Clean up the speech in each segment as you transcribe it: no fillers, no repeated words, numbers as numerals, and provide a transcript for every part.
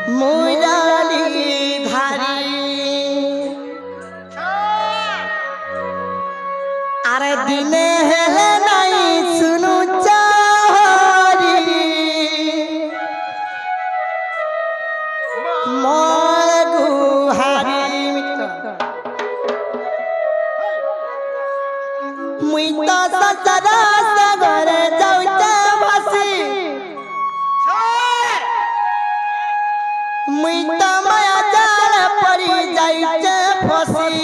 मुरारी धारी अरे दिने हेले नहीं सुनु चारी मोर गुहारी मुई तो सचरा सगर जाउते बसी मुई तो माया जाल पड़ी जाइते फसी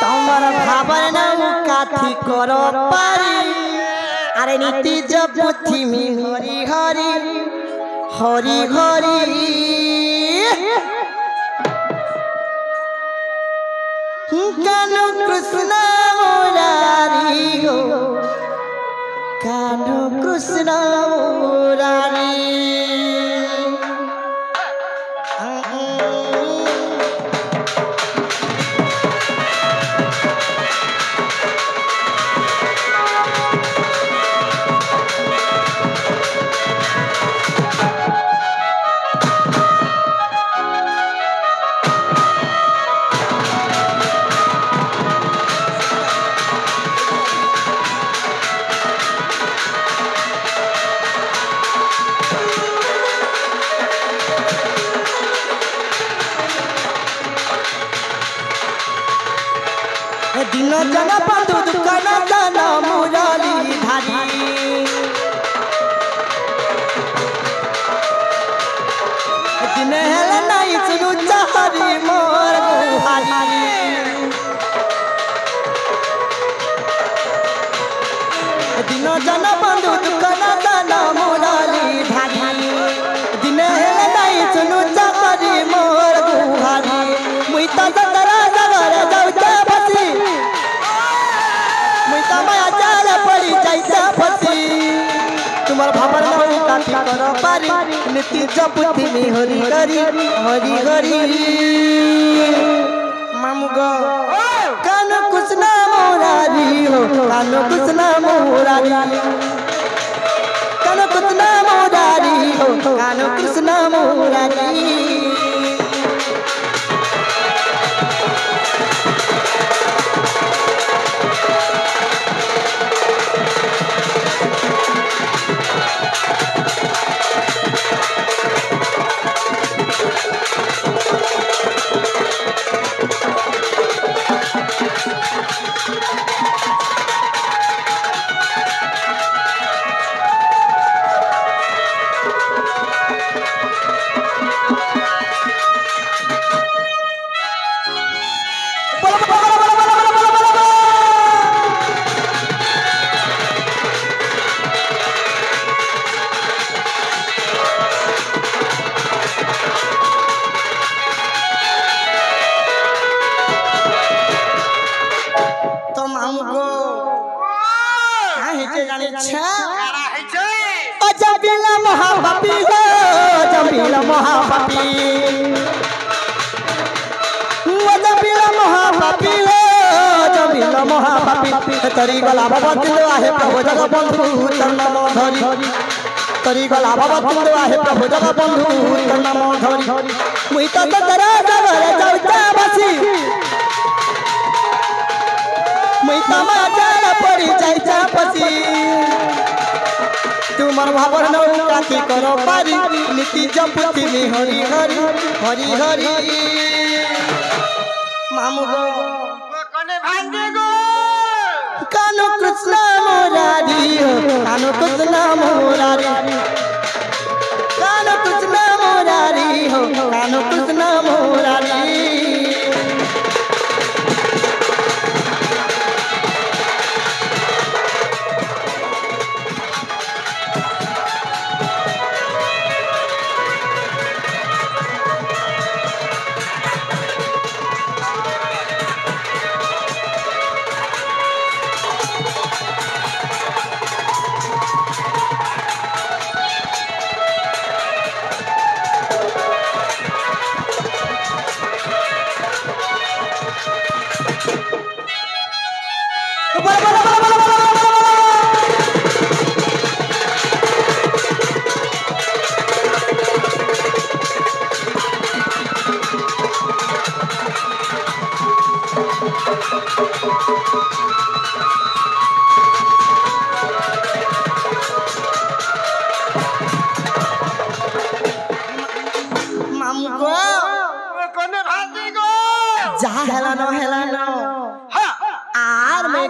तमर भाबर नाउ काथी करो पारी अरे नीति जब पुथी में हरि हरि हरि हरि कानु कृष्ण मुरारी हो कानु कृष्ण मुरारी दिन जन बंधु दुकान जन मुरारी धारी दिन हेले नहीं सुनु चारी मोर गुहारी दिन जन बंधु दुकान जन मुरारी धारी दिन हेले नहीं सुनु चारी मोर गुहारी मुई तो सतरा सगर जाउते बसी मुई तो माया जाल पड़ी जाइते फसी तुम्हार भाबर नाउ काथी करो पारी नीति जपुथी में हरि हरि हरि हरि मामू गो कानु कृष्ण मुरारी हो कानु कृष्ण मुरारी कानु कृष्ण मुरारी हो कानु कृष्ण मुरारी जबीला महापापी हो जबीला महापापी जबीला महापापी हो जबीला महापापी तरी गला बंधु आहे प्रभु जग बंधु तन्नाम धरी तरी गला बंधु आहे प्रभु जग बंधु तन्नाम धरी मुई तो तरा जगर जाउते बसी मुई तो माया जाल पड़ी जाइते फसी तुम्हार भाबर नाउ काथी करो पारी नीति जपुथी में हरि हरि हरि हरि मामू गो कने भांगे गो कानु कृष्ण मुरारी हो कानु कृष्ण मुरारी कानु कृष्ण मुरारी हो कानु कृष्ण मुरारी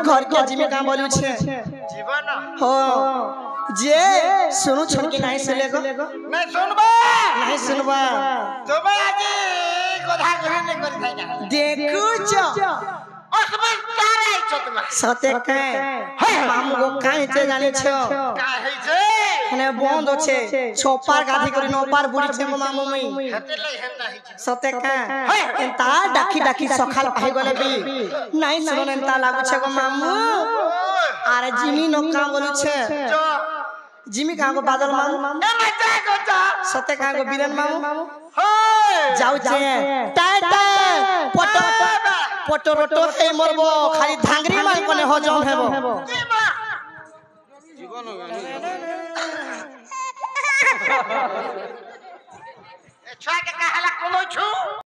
घर के जिमे का बोलू छे जीवन हो जे सुनु छन की नहीं सुनेगो मैं सुनबा नहीं सुनबा तुम्हें आज कथा कहे नहीं करी थाई ना देखू छ असमन क्या रही छ तुम सते के मामू को काहे से जानी छ का है छे ने बंद छे छोपार गाधी करी नो पार बुड़ी छे मामू मई हते लई हेन नाही छ सते का एंता डाकी डाकी सखाल पाई गले भी नहीं सुनो एंता लागु छे गो मामू अरे जिमी नो का बोलू छे जो जिमी का को बादल मामू ए मजा को जा सते का को बिरन मामू होय जाऊ छे टाय टाय पटो पटो रोटो ए मरबो खाली धांगरी मार कोने हजम हेबो जीवन ए छुआ के कहाला कोनो छु